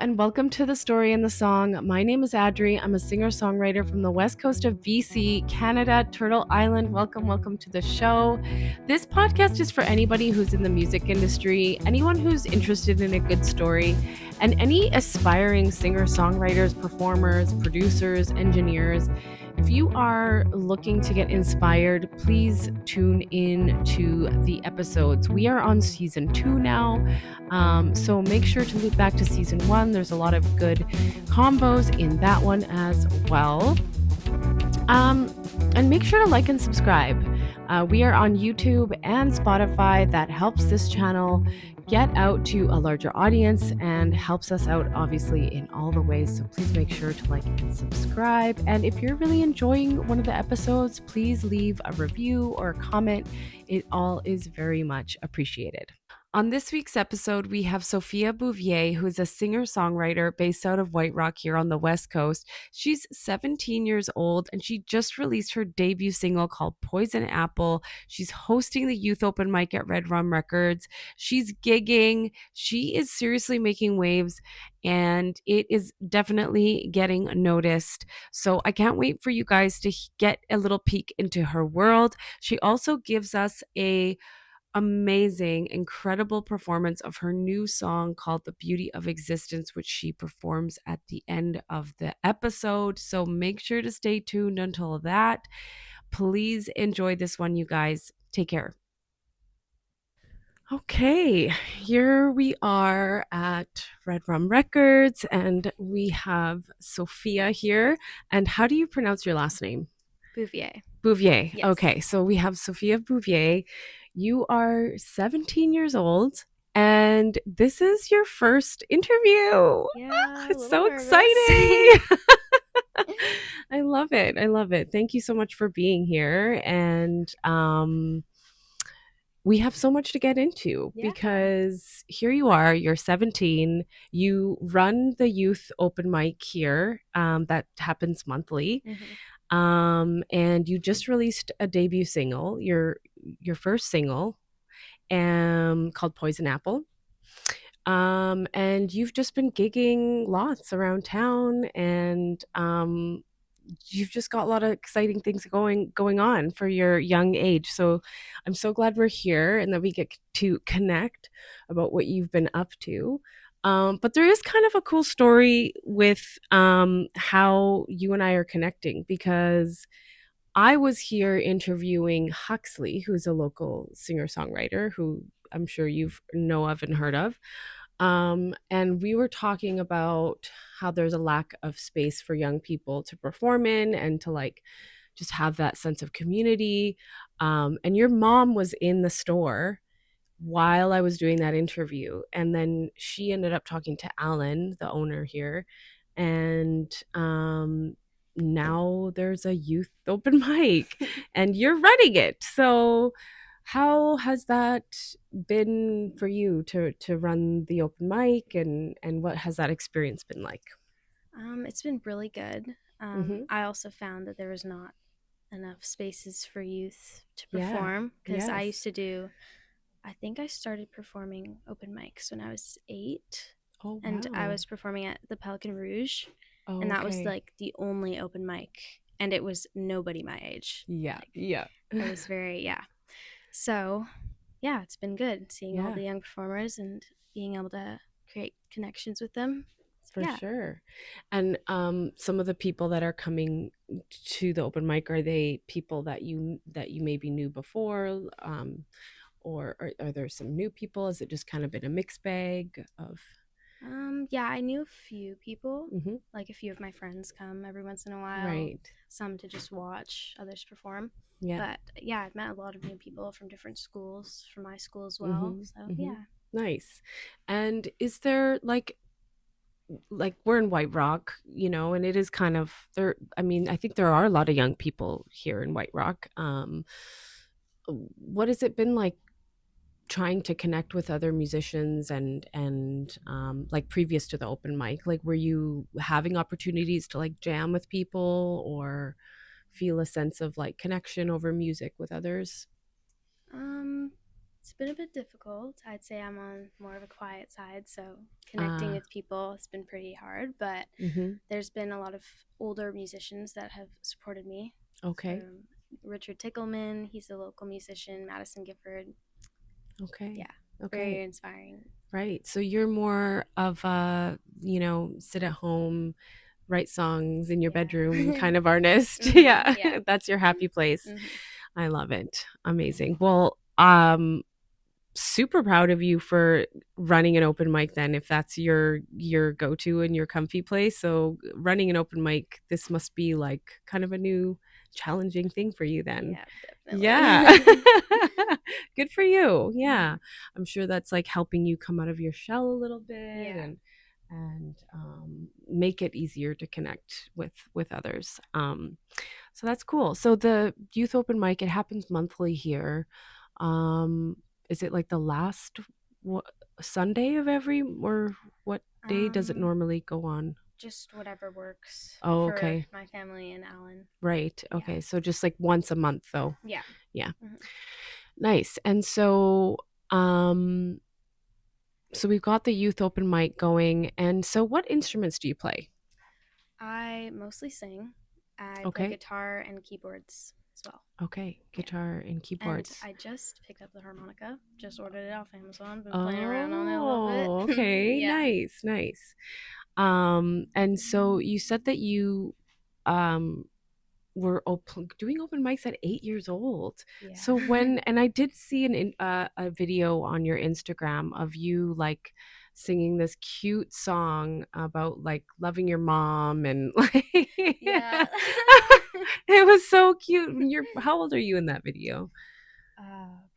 and welcome to The Story and the Song. My name is Adri. I'm a singer-songwriter from the west coast of BC, Canada, Turtle Island. Welcome to the show. This podcast is for anybody who's in the music industry, anyone who's interested in a good story, and any aspiring singer-songwriters, performers, producers, engineers. If you are looking to get inspired, please tune in to the episodes. We are on season 2 now, so make sure to loop back to season 1. There's a lot of good combos in that one as well. And make sure to like and subscribe. We are on YouTube and Spotify. That helps this channel get out to a larger audience and helps us out, obviously, in all the ways. So please make sure to like and subscribe. And if you're really enjoying one of the episodes, please leave a review or a comment. It all is very much appreciated. On this week's episode, we have Sophia Bouvier, who is a singer-songwriter based out of White Rock here on the West Coast. She's 17 years old, and she just released her debut single called Poison Apple. She's hosting the Youth Open Mic at Red Rum Records. She's gigging. She is seriously making waves, and it is definitely getting noticed. So I can't wait for you guys to get a little peek into her world. She also gives us a amazing, incredible performance of her new song called The Beauty of Existence, which she performs at the end of the episode. So make sure to stay tuned until that. Please enjoy this one, you guys. Take care. Okay, here we are at Red Rum Records, and we have Sophia here. And how do you pronounce your last name? Bouvier. Bouvier. Yes. Okay, so we have Sophia Bouvier. You are 17 years old, and this is your first interview. Yeah, It's so nervous. exciting. I love it. I love it. Thank you so much for being here. And we have so much to get into because here you are, you're 17, you run the youth open mic here that happens monthly. And you just released a debut single, your first single, called Poison Apple. And you've just been gigging lots around town, and you've just got a lot of exciting things going on for your young age. So I'm so glad we're here and that we get to connect about what you've been up to. But there is kind of a cool story with how you and I are connecting, because I was here interviewing Huxley, who's a local singer-songwriter who I'm sure you know of and heard of. And we were talking about how there's a lack of space for young people to perform in and to like just have that sense of community. And your mom was in the store while I was doing that interview. And then she ended up talking to Alan, the owner here. And now there's a youth open mic and you're running it. So how has that been for you to run the open mic, and what has that experience been like? It's been really good. I also found that there was not enough spaces for youth to perform, because I used to do, I think I started performing open mics when I was 8. Oh, wow. And I was performing at the Pelican Rouge, and that was like the only open mic, and it was nobody my age. It was very So it's been good seeing all the young performers and being able to create connections with them. For sure. And some of the people that are coming to the open mic, are they people that you maybe knew before, or are there some new people? Has it just kind of been a mixed bag of? I knew a few people. Like a few of my friends come every once in a while. Right. Some to just watch others perform. Yeah. But I've met a lot of new people from different schools, from my school as well. Nice. And is there like we're in White Rock, and it is kind of there. I mean, I think there are a lot of young people here in White Rock. What has it been like trying to connect with other musicians and like previous to the open mic? Like, were you having opportunities to like jam with people or feel a sense of like connection over music with others? It's been a bit difficult. I'd say I'm on more of a quiet side, so connecting with people has been pretty hard, but there's been a lot of older musicians that have supported me. Okay. Richard Tickleman, he's a local musician, Madison Gifford. Okay. Yeah. Okay. Very inspiring. Right. So you're more of a, sit at home, write songs in your bedroom kind of artist. Yeah. That's your happy place. I love it. Amazing. Well, super proud of you for running an open mic then, if that's your go-to and your comfy place. So running an open mic, this must be like kind of a new challenging thing for you then. Yeah, definitely. Yeah. Good for you. Yeah. I'm sure that's like helping you come out of your shell a little bit and make it easier to connect with others. So that's cool. So the youth open mic, it happens monthly here. Is it like the last Sunday of every, or what day does it normally go on? Just whatever works for my family and Alan. Right. Okay. So just like once a month though. Yeah. Yeah. Nice. And so so we've got the youth open mic going. And so what instruments do you play? I mostly sing. I play guitar and keyboards as well. Okay, guitar and keyboards. And I just picked up the harmonica. Just ordered it off Amazon. Been playing around on it a little bit. Okay, nice. And so you said that you were doing open mics at 8 years old. Yeah. So when, and I did see a video on your Instagram of you like singing this cute song about like loving your mom and like yeah. It was so cute. How old are you in that video?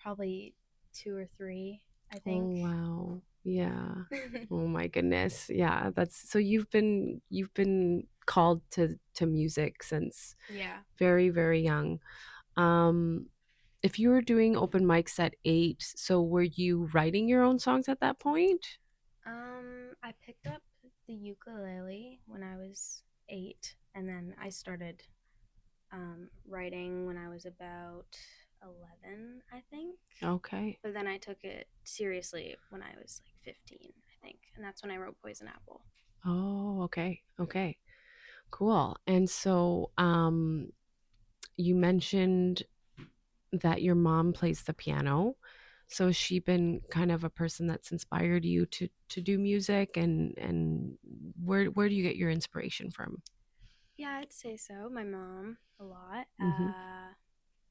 Probably 2 or 3, I think. Oh wow. Yeah. Oh my goodness. Yeah, that's so you've been called to music since very, very young. If you were doing open mics at 8, so were you writing your own songs at that point? I picked up the ukulele when I was 8, and then I started writing when I was about 11, I think. Okay. But then I took it seriously when I was like 15, I think, and that's when I wrote Poison Apple. Oh, okay. Cool. And so you mentioned that your mom plays the piano. So has she been kind of a person that's inspired you to do music, and where do you get your inspiration from? Yeah, I'd say so. My mom a lot.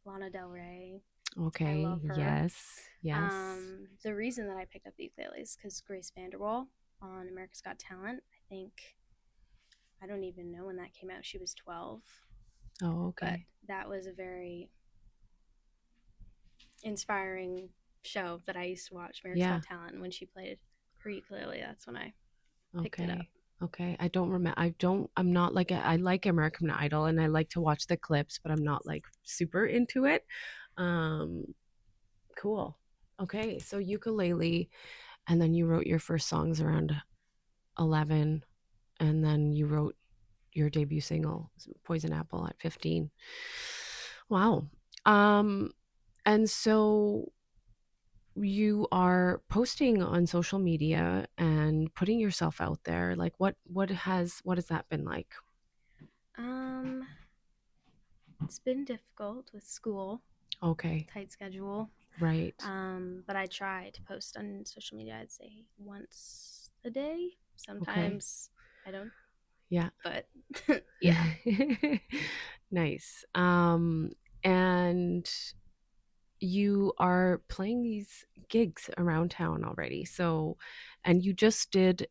Lana Del Rey. Okay. I love her. Yes. The reason that I picked up the ukulele is because Grace Vanderwall on America's Got Talent, I don't even know when that came out. She was 12. Oh, okay. But that was a very inspiring show that I used to watch, America's Got Talent, and when she played her ukulele, that's when I picked it up. Okay. I don't remember. I'm not like I like American Idol and I like to watch the clips, but I'm not like super into it. Cool. Okay. So ukulele, and then you wrote your first songs around 11, and then you wrote your debut single, Poison Apple, at 15. Wow. And so you are posting on social media and putting yourself out there. Like what has that been like? It's been difficult with school. Okay. Tight schedule. Right. But I try to post on social media, I'd say once a day. Sometimes I don't. Yeah. But yeah. Nice. And you are playing these gigs around town already. So, and you just did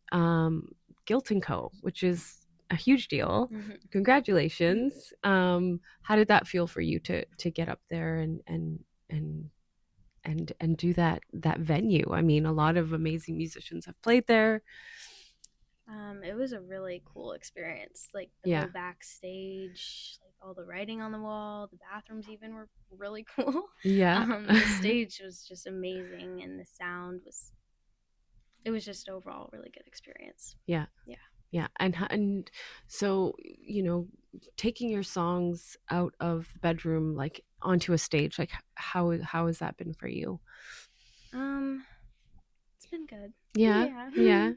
Guilt & Co., which is a huge deal. Congratulations. How did that feel for you to get up there and do that venue? I mean, a lot of amazing musicians have played there. It was a really cool experience. Like the whole backstage, like all the writing on the wall, the bathrooms even were really cool. Yeah. The stage was just amazing, and the sound it was just overall a really good experience. Yeah. And so, taking your songs out of the bedroom, like onto a stage, like how has that been for you? It's been good. Yeah.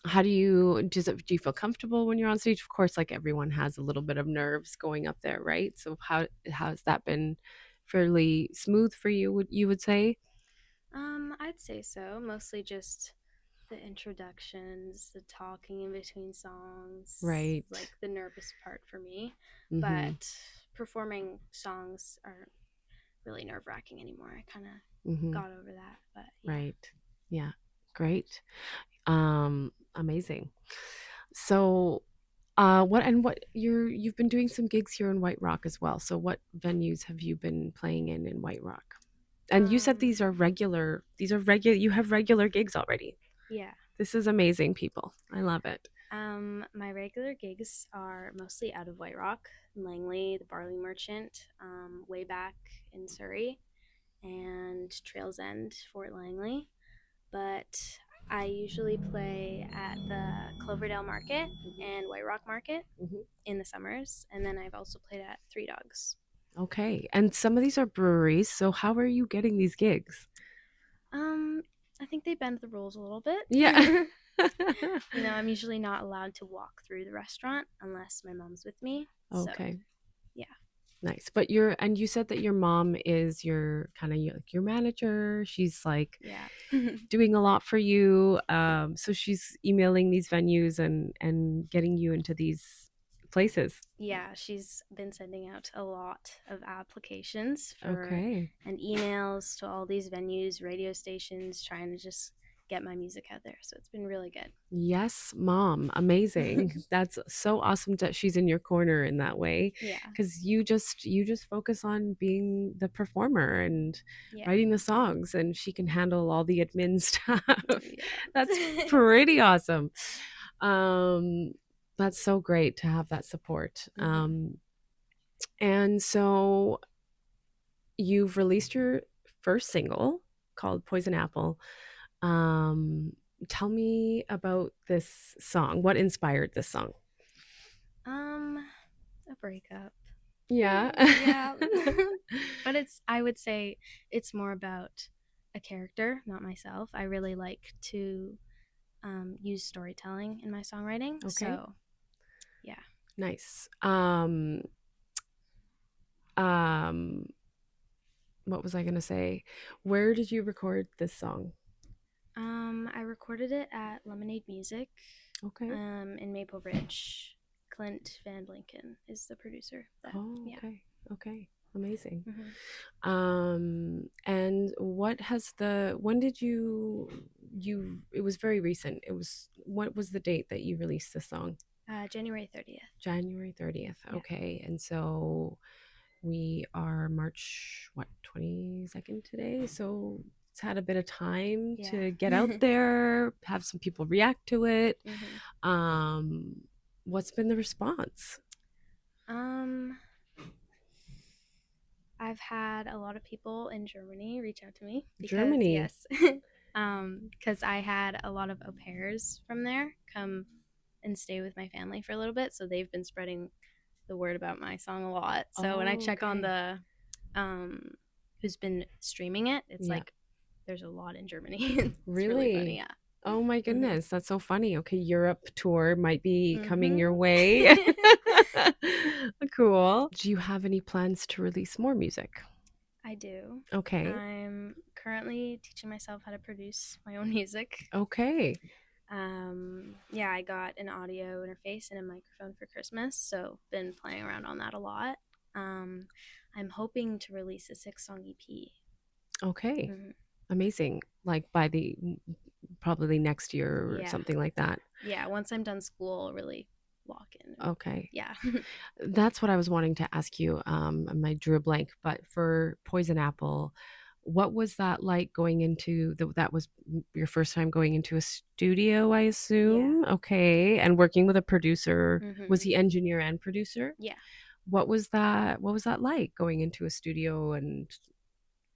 How do you do you feel comfortable when you're on stage? Of course, like everyone has a little bit of nerves going up there, right? So how's that been? Fairly smooth for you, you would say? I'd say so. Mostly just the introductions, the talking in between songs, Right. like the nervous part for me. Mm-hmm. But performing songs aren't really nerve-wracking anymore. I kind of Mm-hmm. got over that. But yeah. Right. Yeah. Great. Amazing. So what you've been doing some gigs here in White Rock as well. So what venues have you been playing in White Rock? And you said these are regular you have regular gigs already. Yeah. This is amazing, people. I love it. My regular gigs are mostly out of White Rock, Langley, the Barley Merchant, way back in Surrey, and Trails End, Fort Langley. But I usually play at the Cloverdale Market and White Rock Market in the summers, and then I've also played at Three Dogs. Okay, and some of these are breweries. So how are you getting these gigs? I think they bend the rules a little bit. Yeah. I'm usually not allowed to walk through the restaurant unless my mom's with me. Okay. So, yeah. Nice. But you said that your mom is your kind of your manager. She's like doing a lot for you. So she's emailing these venues and getting you into these places. Yeah, she's been sending out a lot of applications Okay. and emails to all these venues, radio stations, trying to just get my music out there. So it's been really good. Yes, mom. Amazing. That's so awesome that she's in your corner in that way. Yeah. Because you just focus on being the performer and writing the songs, and she can handle all the admin stuff. Yeah. That's pretty awesome. That's so great to have that support. And so you've released your first single called Poison Apple. Tell me about this song. What inspired this song? A breakup. Yeah. Yeah. But I would say it's more about a character, not myself. I really like to use storytelling in my songwriting. Okay. So, yeah. Nice. What was I going to say? Where did you record this song? I recorded it at Lemonade Music. Okay. In Maple Ridge. Clint Van Blinken is the producer. Okay. Yeah. Okay. Amazing. And when did it was very recent. What was the date that you released the song? January 30th. January 30th. Yeah. Okay. And so we are March 22nd today. So it's had a bit of time to get out there, have some people react to it. What's been the response? I've had a lot of people in Germany reach out to me. Germany? Yes. Because I had a lot of au pairs from there come and stay with my family for a little bit. So they've been spreading the word about my song a lot. So when I check on the who's been streaming it, it's like there's a lot in Germany. It's really funny, yeah. Oh my goodness, that's so funny. Okay, Europe tour might be coming your way. Cool. Do you have any plans to release more music? I do. Okay. I'm currently teaching myself how to produce my own music. Okay. Yeah, I got an audio interface and a microphone for Christmas, so been playing around on that a lot. I'm hoping to release a 6-song EP. Okay. Amazing. Like by probably next year or something like that. Yeah, once I'm done school, I'll really lock in. Okay. Yeah. That's what I was wanting to ask you. I drew a blank, but for Poison Apple, what was that like going into that was your first time going into a studio, I assume? Yeah. Okay. And working with a producer. Was he engineer and producer? Yeah. What was that like going into a studio and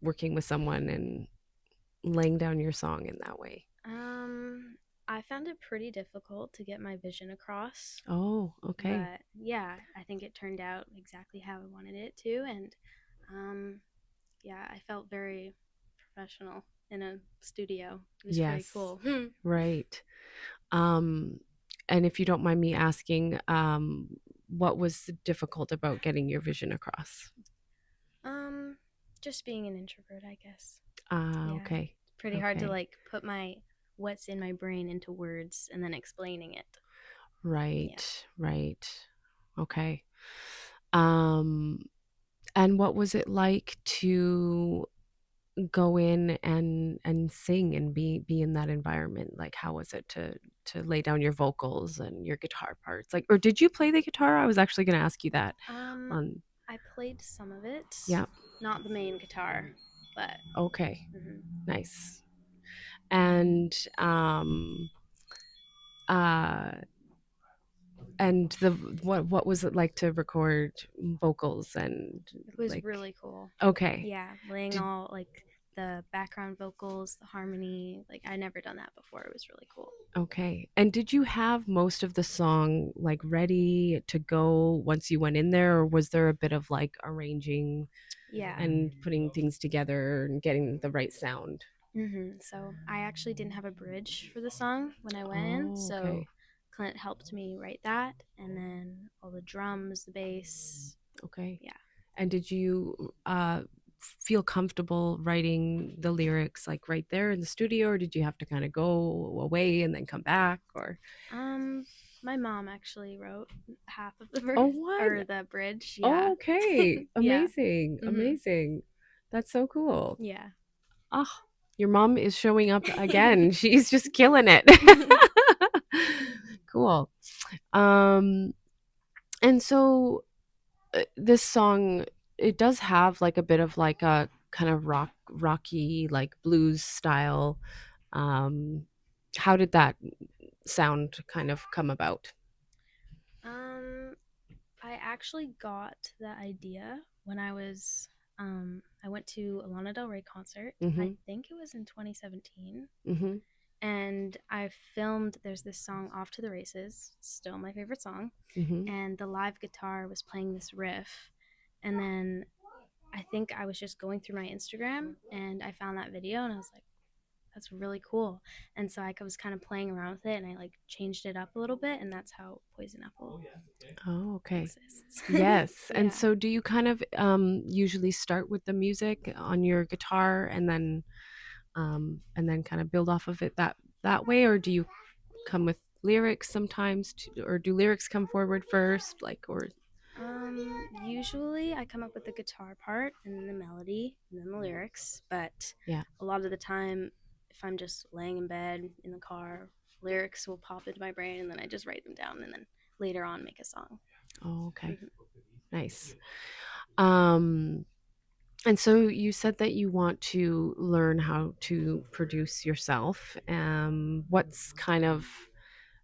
working with someone and laying down your song in that way? I found it pretty difficult to get my vision across. Oh, okay. But yeah, I think it turned out exactly how I wanted it to, and yeah, I felt very professional in a studio. It was pretty cool. Right. And if you don't mind me asking, what was difficult about getting your vision across? Just being an introvert, I guess. Okay. Pretty hard to like put what's in my brain into words and then explaining it. Right. Okay. And what was it like to go in and sing and be in that environment? Like, how was it to lay down your vocals and your guitar parts? Like, or did you play the guitar? I was actually going to ask you that. I played some of it. Yeah. Not the main guitar, but okay. Nice. And and what was it like to record vocals? And it was like, really cool. Okay. Yeah, laying all like the background vocals, the harmony. Like I never done that before. It was really cool. Okay. And did you have most of the song like ready to go once you went in there, or was there a bit of like arranging and putting things together and getting the right sound? So I actually didn't have a bridge for the song when I went in. So Clint helped me write that, and then all the drums, the bass. Okay. Yeah. And did you feel comfortable writing the lyrics like right there in the studio, or did you have to kind of go away and then come back? Or my mom actually wrote half of the verse or the bridge. Yeah. Okay. Amazing. Yeah. Amazing. That's so cool. Yeah. Oh, your mom is showing up again. She's just killing it. Cool. And so this song, it does have like a bit of like a kind of rocky, like blues style. How did that sound kind of come about? I actually got the idea when I went to a Lana Del Rey concert. I think it was in 2017. And I filmed, there's this song, Off to the Races, still my favorite song. And the live guitar was playing this riff. And then I think I was just going through my Instagram and I found that video and I was like, that's really cool. And so I was kind of playing around with it and I like changed it up a little bit, and that's how Poison Apple exists. Yes. And so do you kind of usually start with the music on your guitar and then kind of build off of it that way, or do you come with lyrics sometimes or do lyrics come forward first, like, or usually I come up with the guitar part and then the melody and then the lyrics, but a lot of the time if I'm just laying in bed in the car, lyrics will pop into my brain and then I just write them down and then later on make a song. Okay. Nice. And so you said that you want to learn how to produce yourself. What's kind of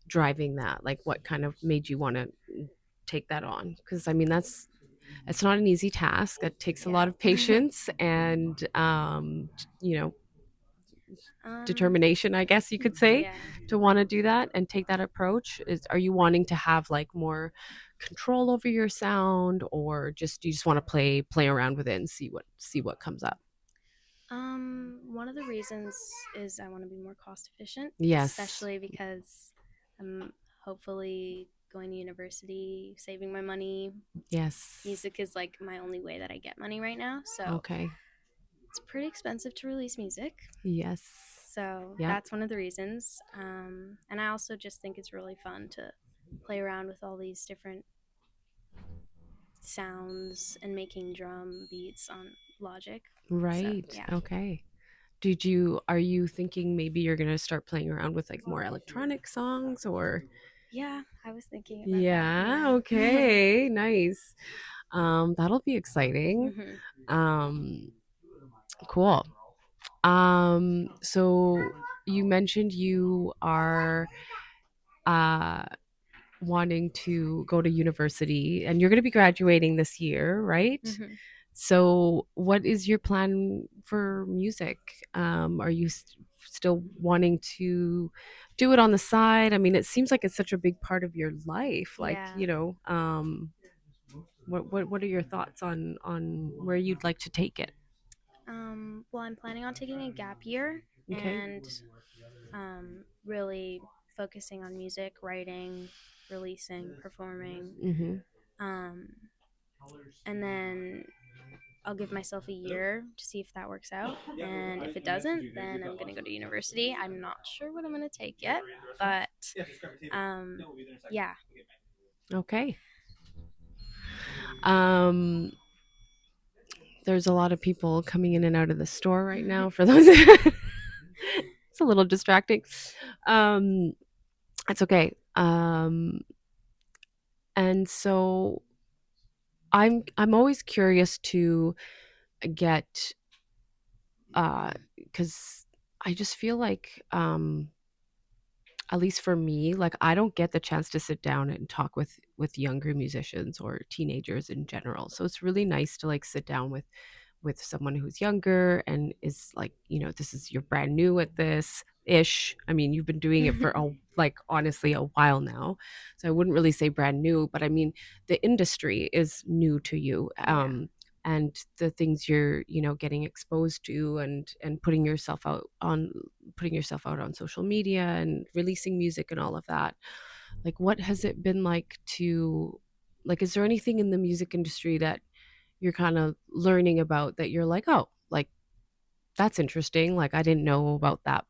driving that? Like, what kind of made you want to take that on? Because I mean, it's not an easy task. It takes a lot of patience and determination, I guess you could say, to want to do that and take that approach. Are you wanting to have like more control over your sound, or you just want to play around with it and see what comes up? One of the reasons is I want to be more cost efficient. Yes. Especially because I'm hopefully going to university, saving my money. Yes. Music is like my only way that I get money right now. So it's pretty expensive to release music. Yes. So that's one of the reasons. And I also just think it's really fun to play around with all these different sounds and making drum beats on Logic. Right. So, okay. Are you thinking maybe you're going to start playing around with like more electronic songs, or? Yeah, I was thinking about that. Yeah. Okay. Nice. That'll be exciting. Cool. So you mentioned you are wanting to go to university and you're going to be graduating this year, right? So what is your plan for music? Are you still wanting to do it on the side? I mean, it seems like it's such a big part of your life. Like, what are your thoughts on where you'd like to take it? Well, I'm planning on taking a gap year and really focusing on music, writing, releasing, performing. Um, and then I'll give myself a year to see if that works out. And if it doesn't, then I'm going to go to university. I'm not sure what I'm going to take yet, but yeah. Okay. There's a lot of people coming in and out of the store right now for those. It's a little distracting. It's okay. And so I'm always curious to get, because I just feel like, at least for me, like I don't get the chance to sit down and talk with younger musicians or teenagers in general. So it's really nice to like sit down with someone who's younger and is like, this is, you're brand new at this ish. I mean, you've been doing it for like honestly a while now. So I wouldn't really say brand new, but I mean, the industry is new to you. And the things you're, getting exposed to and putting yourself out on social media and releasing music and all of that. Like, what has it been like to, like, is there anything in the music industry that you're kind of learning about that you're like, oh, like that's interesting, like I didn't know about that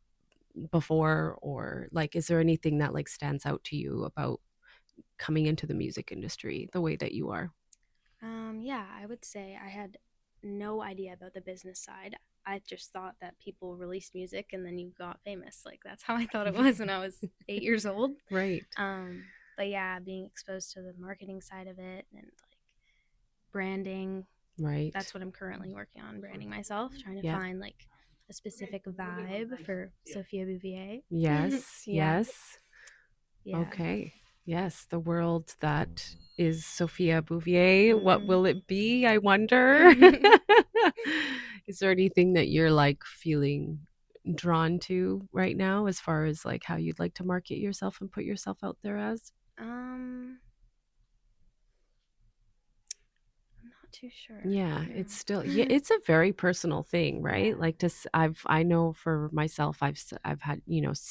before? Or like, is there anything that like stands out to you about coming into the music industry the way that you are? Yeah, I would say I had no idea about the business side. I just thought that people released music and then you got famous. Like that's how I thought it was when I was 8 years old. Right. But yeah, being exposed to the marketing side of it and like branding. Right. That's what I'm currently working on, branding myself, trying to find like a specific vibe for sophiabouvier. Yes. Yeah. Yes. Yeah. Okay. Yes, the world that is Sophiabouvier. What will it be, I wonder? Is there anything that you're like feeling drawn to right now as far as like how you'd like to market yourself and put yourself out there as? Too sure. Yeah, it's still, yeah, it's a very personal thing, right? Yeah. Like I know for myself, I've had,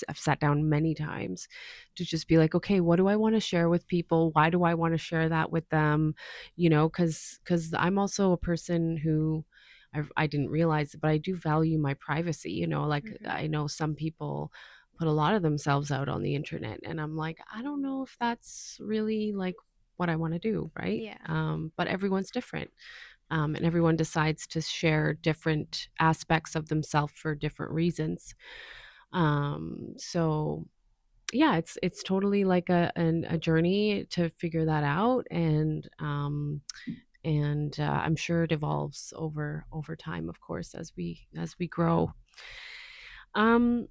I've sat down many times to just be like, okay, what do I want to share with people? Why do I want to share that with them? Because I'm also a person who I didn't realize it, but I do value my privacy, like I know some people put a lot of themselves out on the internet and I'm like, I don't know if that's really like what I want to do, right? Yeah. But everyone's different, and everyone decides to share different aspects of themselves for different reasons. So yeah, it's totally like a journey to figure that out, and I'm sure it evolves over time, of course, as we grow. So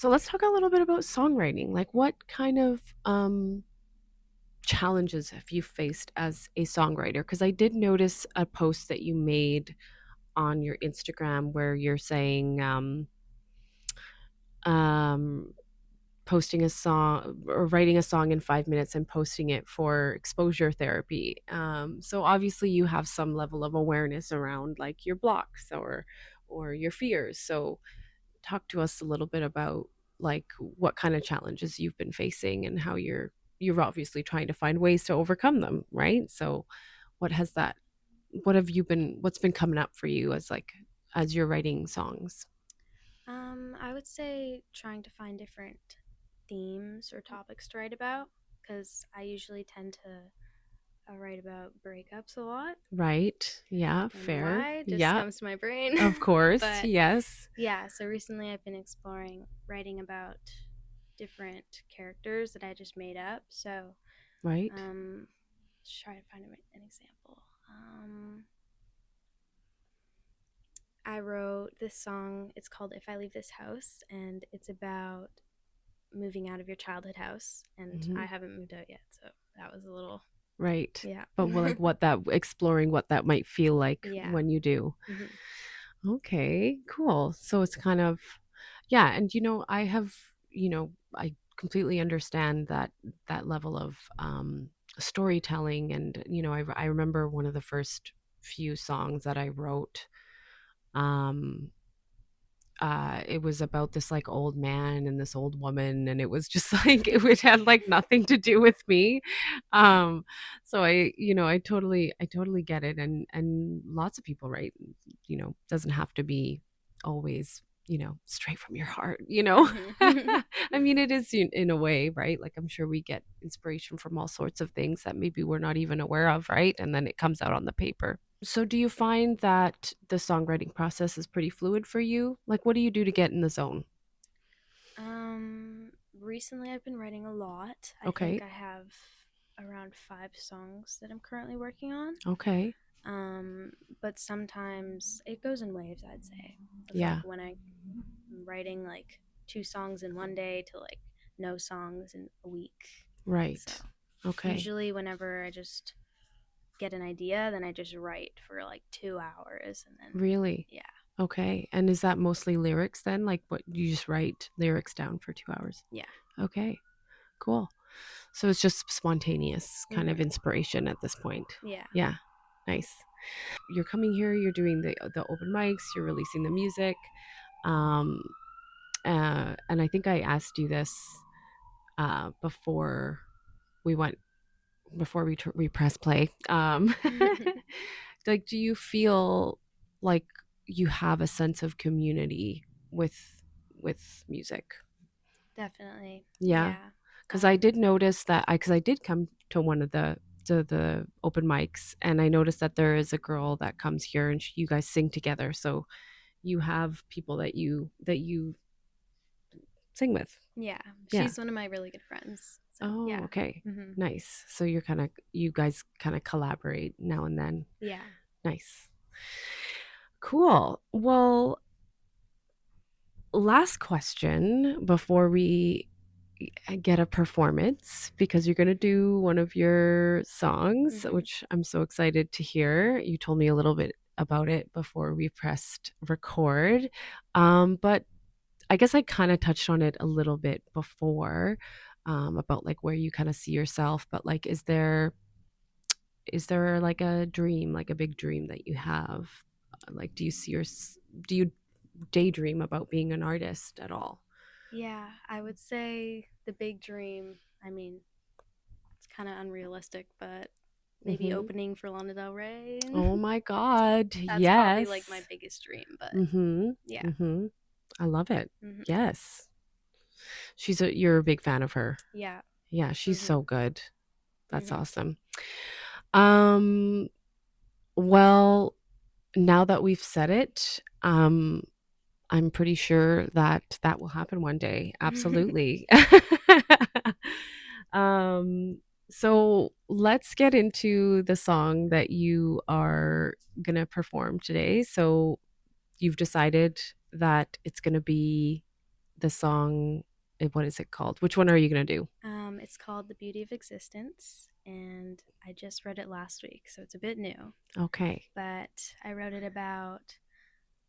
let's talk a little bit about songwriting. Like, what kind of challenges have you faced as a songwriter? Because I did notice a post that you made on your Instagram where you're saying posting a song or writing a song in 5 minutes and posting it for exposure therapy. So obviously you have some level of awareness around like your blocks or your fears. So talk to us a little bit about like what kind of challenges you've been facing and how you're obviously trying to find ways to overcome them, right? So what's been coming up for you as like as you're writing songs? I would say trying to find different themes or topics to write about, because I usually tend to write about breakups a lot. Right. Yeah. Fair. Why just comes to my brain. Of course. But yes. Yeah. So recently I've been exploring writing about different characters that I just made up. So right. Let's try to find an example. I wrote this song. It's called "If I Leave This House," and it's about moving out of your childhood house. And I haven't moved out yet, so that was a little right. Yeah. But like exploring what that might feel like when you do. Okay, cool. So it's kind of, yeah. And I have, I completely understand that level of storytelling. And I remember one of the first few songs that I wrote It was about this like old man and this old woman, and it was just like it had like nothing to do with me. So I totally get it, and lots of people write, doesn't have to be always straight from your heart. I mean, it is in a way, right? Like, I'm sure we get inspiration from all sorts of things that maybe we're not even aware of, right? And then it comes out on the paper. So do you find that the songwriting process is pretty fluid for you? Like, what do you do to get in the zone? Recently I've been writing a lot. I think I have around 5 songs that I'm currently working on. Okay. But sometimes it goes in waves, I'd say. Yeah. Like when I'm writing like 2 songs in one day to like no songs in a week. Right. So okay. Usually whenever I just get an idea, then I just write for like 2 hours and then. Really? Yeah. Okay. And is that mostly lyrics then? Like, what, you just write lyrics down for 2 hours? Yeah. Okay. Cool. So it's just spontaneous kind of inspiration at this point. Yeah. Yeah. Nice. You're coming here, you're doing the open mics, you're releasing the music. And I think I asked you this before we press play. Like, do you feel like you have a sense of community with music? Definitely. Yeah. Because I did notice that because I did come to one of the open mics, and I noticed that there is a girl that comes here, and you guys sing together. So you have people that you sing with. Yeah. She's one of my really good friends. So, okay. Nice. So you guys kind of collaborate now and then. Yeah. Nice. Cool. Well, last question before we get a performance, because you're going to do one of your songs, which I'm so excited to hear. You told me a little bit about it before we pressed record. But I guess I kind of touched on it a little bit before, about like where you kind of see yourself, but like, is there like a dream, like a big dream that you have? Like, do you daydream about being an artist at all? Yeah, I would say the big dream, I mean, it's kind of unrealistic, but maybe opening for Lana Del Rey. Oh my God. That's probably like my biggest dream, but yeah. I love it. Yes. You're a big fan of her. Yeah. Yeah, she's so good. That's awesome. Well, now that we've said it, I'm pretty sure that will happen one day. Absolutely. So let's get into the song that you are going to perform today. So you've decided that it's going to be the song. What is it called? Which one are you going to do? It's called The Beauty of Existence, and I just wrote it last week, so it's a bit new. Okay. But I wrote it about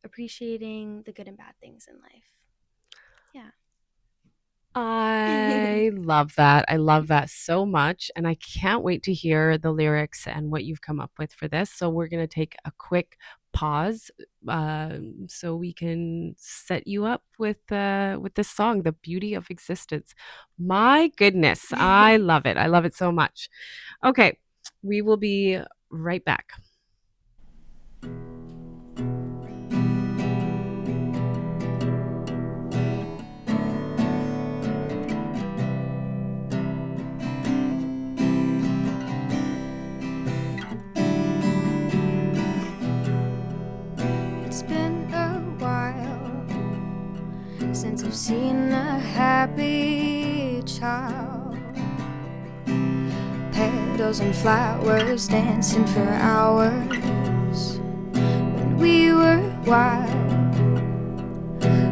appreciating the good and bad things in life. Yeah. I love that. I love that so much. And I can't wait to hear the lyrics and what you've come up with for this. So we're going to take a quick pause so we can set you up with this song, The Beauty of Existence. My goodness. I love it. I love it so much. Okay. We will be right back. Since I've seen a happy child, petals and flowers dancing for hours. When we were wild,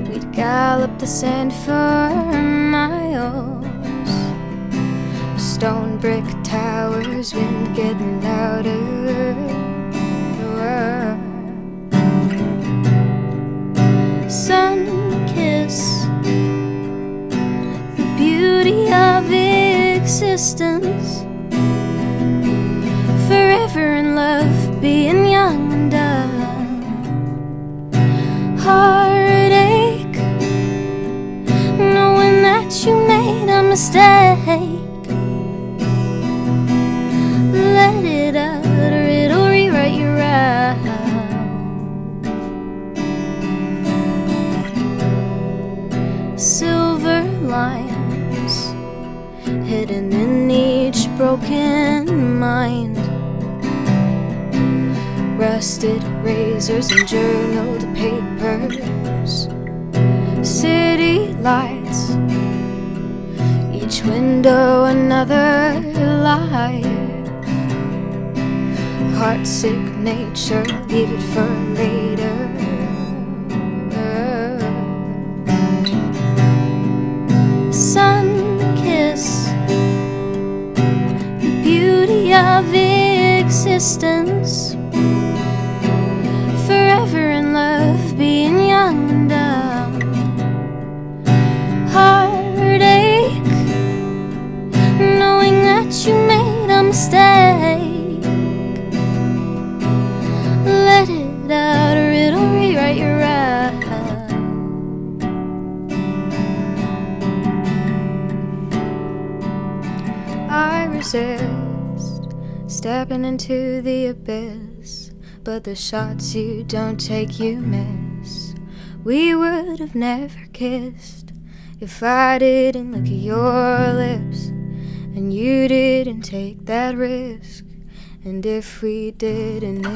we'd gallop the sand for miles. Stone brick towers, wind getting louder. Sun kiss, the beauty of existence. Forever in love, being young and dumb. hidden in each broken mind. Rusted razors and journaled papers, city lights, each window another life. Heartsick nature, leave it for later. Sun kiss, the beauty of existence. Forever in love, being young and dumb. Heartache, knowing that you made a mistake. Let it out or it'll rewrite your route. I resist stepping into the abyss, but the shots you don't take you miss. We would have never kissed if I didn't look at your lips and you didn't take that risk, and if we didn't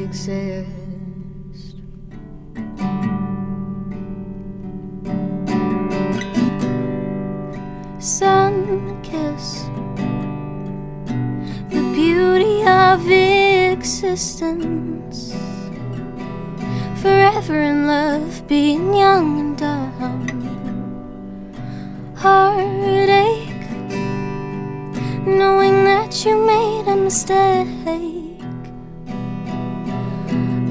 exist. Sun kiss, the beauty of existence. Forever in love, being young and dumb. Heartache, knowing that you made a mistake.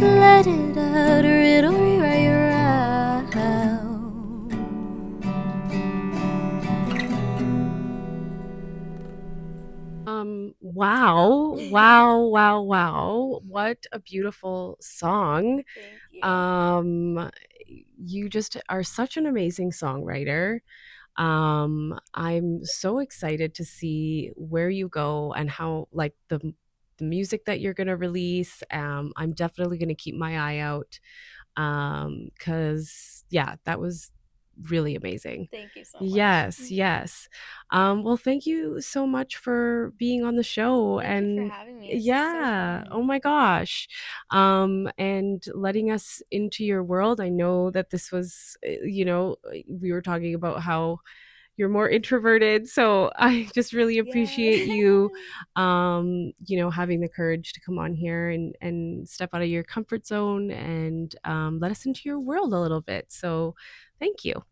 Let it out or it'll rewrite your route. Wow. What a beautiful song. Thank you. You just are such an amazing songwriter. I'm so excited to see where you go and how, like, the music that you're going to release. I'm definitely going to keep my eye out, because that was really amazing. Thank you so much. Yes. Well, thank you so much for being on the show. Thank you for having me. This is so fun. Oh my gosh. And letting us into your world. I know that this was, we were talking about how you're more introverted, so I just really appreciate you having the courage to come on here and step out of your comfort zone and let us into your world a little bit. So thank you.